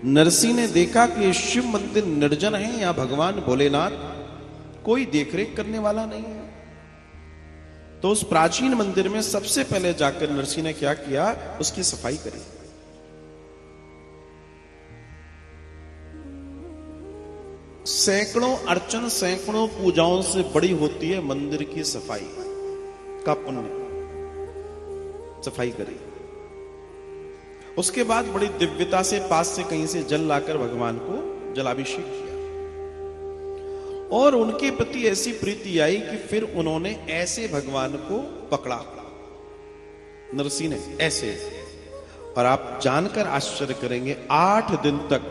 नरसिंह ने देखा कि शिव मंदिर निर्जन है, या भगवान भोलेनाथ कोई देखरेख करने वाला नहीं है। तो उस प्राचीन मंदिर में सबसे पहले जाकर नरसिंह ने क्या किया, उसकी सफाई करी। सैकड़ों अर्चन, सैकड़ों पूजाओं से बड़ी होती है मंदिर की सफाई का पुण्य। सफाई करी, उसके बाद बड़ी दिव्यता से पास से कहीं से जल लाकर भगवान को जलाभिषेक किया, और उनके प्रति ऐसी प्रीति आई कि फिर उन्होंने ऐसे भगवान को पकड़ा, नरसिंह ने ऐसे। और आप जानकर आश्चर्य करेंगे, 8 दिन तक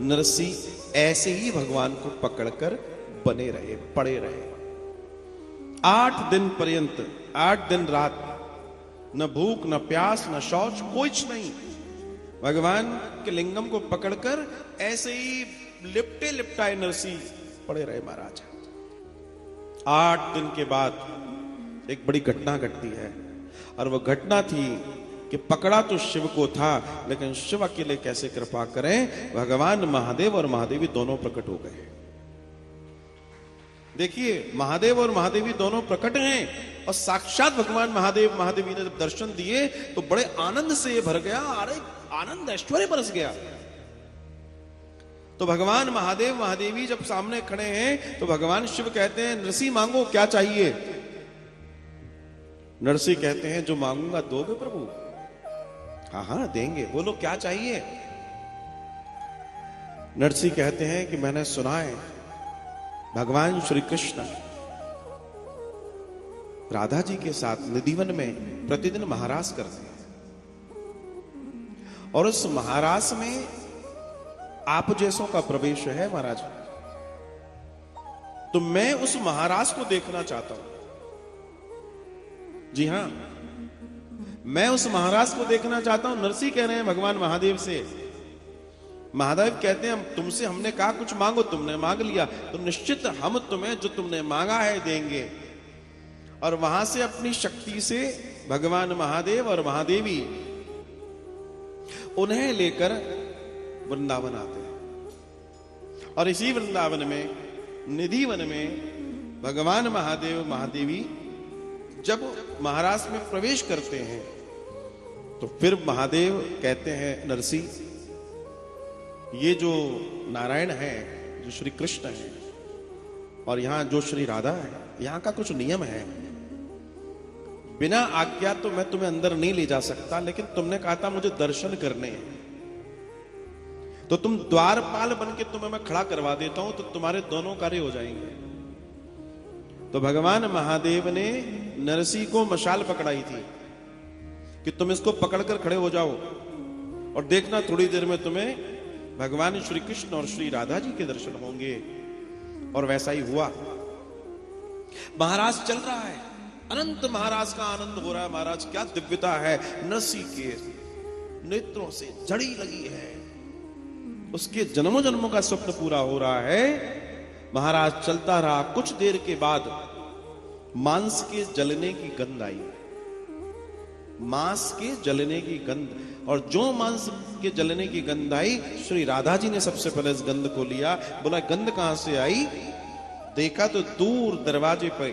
नरसिंह ऐसे ही भगवान को पकड़कर बने रहे, पड़े रहे। 8 दिन पर्यंत, 8 दिन रात, न भूख न प्यास न शौच, कुछ नहीं। भगवान के लिंगम को पकड़कर ऐसे ही लिपटे लिपटाए नरसिंह पड़े रहे महाराज। 8 दिन के बाद एक बड़ी घटना घटती है, और वह घटना थी कि पकड़ा तो शिव को था, लेकिन शिव अकेले कैसे कृपा करें। भगवान महादेव और महादेवी दोनों प्रकट हो गए। देखिए, महादेव और महादेवी दोनों प्रकट हैं, और साक्षात भगवान महादेव महादेवी ने जब दर्शन दिए तो बड़े आनंद से भर गया। अरे आनंद ऐश्वर्य बरस गया। तो भगवान महादेव महादेवी जब सामने खड़े हैं तो भगवान शिव कहते हैं, नरसिंह मांगो क्या चाहिए। नरसिंह कहते हैं, जो मांगूंगा दोगे प्रभु। हाँ हाँ देंगे, बोलो क्या चाहिए। नरसिंह कहते हैं कि मैंने सुना है भगवान श्री कृष्ण राधा जी के साथ निधिवन में प्रतिदिन महारास करते हैं, और उस महारास में आप जैसों का प्रवेश है महाराज। तो मैं उस महारास को देखना चाहता हूं। जी हां, मैं उस महाराज को देखना चाहता हूं। नरसिंह कह रहे हैं भगवान महादेव से। महादेव कहते हैं, तुमसे हमने कहा कुछ मांगो, तुमने मांग लिया, तो निश्चित हम तुम्हें जो तुमने मांगा है देंगे। और वहां से अपनी शक्ति से भगवान महादेव और महादेवी उन्हें लेकर वृंदावन आते हैं, और इसी वृंदावन में, निधिवन में भगवान महादेव महादेवी जब महाराज में प्रवेश करते हैं तो फिर महादेव कहते हैं, नरसिंह ये जो नारायण है, जो श्री कृष्ण है, और यहां जो श्री राधा है, यहां का कुछ नियम है। बिना आज्ञा तो मैं तुम्हें अंदर नहीं ले जा सकता, लेकिन तुमने कहा था मुझे दर्शन करने हैं, तो तुम द्वारपाल बन के तुम्हें मैं खड़ा करवा देता हूं, तो तुम्हारे दोनों कार्य हो जाएंगे। तो भगवान महादेव ने नरसिंह को मशाल पकड़ाई थी कि तुम इसको पकड़कर खड़े हो जाओ, और देखना थोड़ी देर में तुम्हें भगवान श्री कृष्ण और श्री राधा जी के दर्शन होंगे। और वैसा ही हुआ। महाराज चल रहा है, अनंत महाराज का आनंद हो रहा है। महाराज क्या दिव्यता है, नरसिंह के नेत्रों से झड़ी लगी है, उसके जन्मों जन्मों का स्वप्न पूरा हो रहा है। महाराज चलता रहा, कुछ देर के बाद मांस के जलने की गंध आई, मांस के जलने की गंध। और जो मांस के जलने की गंध आई, श्री राधा जी ने सबसे पहले इस गंध को लिया। बोला गंध कहां से आई। देखा तो दूर दरवाजे पर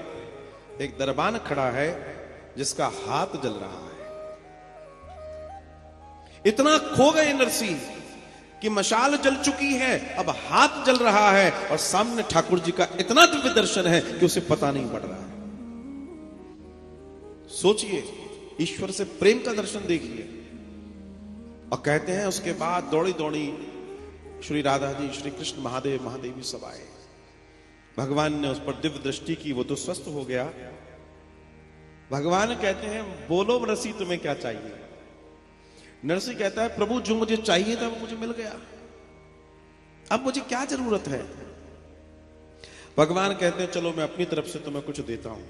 एक दरबान खड़ा है जिसका हाथ जल रहा है। इतना खो गए नरसिंह कि मशाल जल चुकी है, अब हाथ जल रहा है, और सामने ठाकुर जी का इतना दिव्य दर्शन है कि उसे पता नहीं पड़ रहा है। सोचिए, ईश्वर से प्रेम का दर्शन देखिए। और कहते हैं उसके बाद दौड़ी दौड़ी श्री राधा जी, श्री कृष्ण, महादेव महादेवी सब आए। भगवान ने उस पर दिव्य दृष्टि की, वो तो स्वस्थ हो गया। भगवान कहते हैं, बोलो नरसिंह तुम्हें क्या चाहिए। नरसिंह कहता है, प्रभु जो मुझे चाहिए था वो मुझे मिल गया, अब मुझे क्या जरूरत है। भगवान कहते हैं, चलो मैं अपनी तरफ से तुम्हें कुछ देता हूं।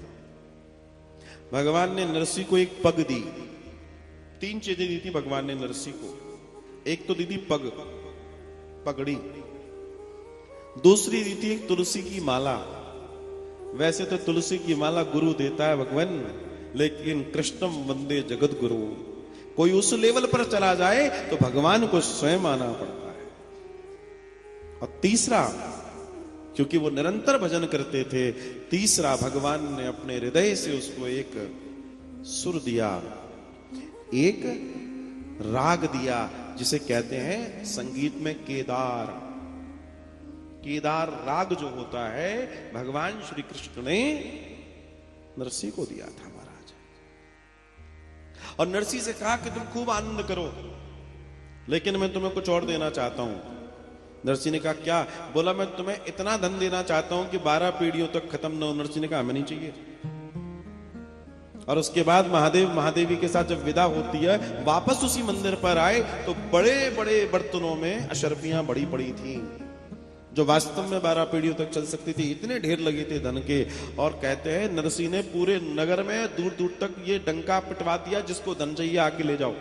भगवान ने नरसिंह को एक पग दी। 3 चीजें दी थी भगवान ने नरसिंह को। एक तो दी थी पग, पगड़ी। दूसरी दी थी एक तुलसी की माला। वैसे तो तुलसी की माला गुरु देता है भगवान, लेकिन कृष्णम वंदे जगत गुरु। कोई उस लेवल पर चला जाए तो भगवान को स्वयं आना पड़ता है। और तीसरा, क्योंकि वो निरंतर भजन करते थे, तीसरा भगवान ने अपने हृदय से उसको एक सुर दिया, एक राग दिया, जिसे कहते हैं संगीत में केदार। केदार राग जो होता है, भगवान श्री कृष्ण ने नरसी को दिया था महाराज। और नरसी से कहा कि तुम खूब आनंद करो, लेकिन मैं तुम्हें कुछ और देना चाहता हूं। नरसी ने कहा क्या? बोला मैं तुम्हें इतना धन देना चाहता हूं कि 12 पीढ़ियों तक खत्म न हो। नरसी ने कहा हमें नहीं चाहिए। और उसके बाद महादेव महादेवी के साथ जब विदा होती है, वापस उसी मंदिर पर आए तो बड़े बड़े बर्तनों में अशर्फियां बड़ी पड़ी थी, जो वास्तव में 12 पीढ़ियों तक चल सकती थी। इतने ढेर लगे थे धन के। और कहते हैं नरसी ने पूरे नगर में दूर दूर तक ये डंका पिटवा दिया, जिसको धन चाहिए आके ले जाओ,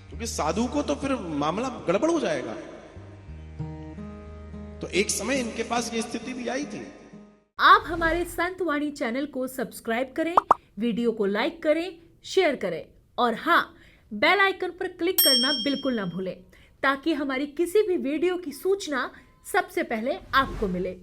क्योंकि साधु को तो फिर मामला गड़बड़ हो जाएगा। तो एक समय इनके पास ये स्थिति भी आई थी। आप हमारे संतवाणी चैनल को सब्सक्राइब करें, वीडियो को लाइक करें, शेयर करें और हाँ, बेल आइकन पर क्लिक करना बिल्कुल ना भूलें, ताकि हमारी किसी भी वीडियो की सूचना सबसे पहले आपको मिले।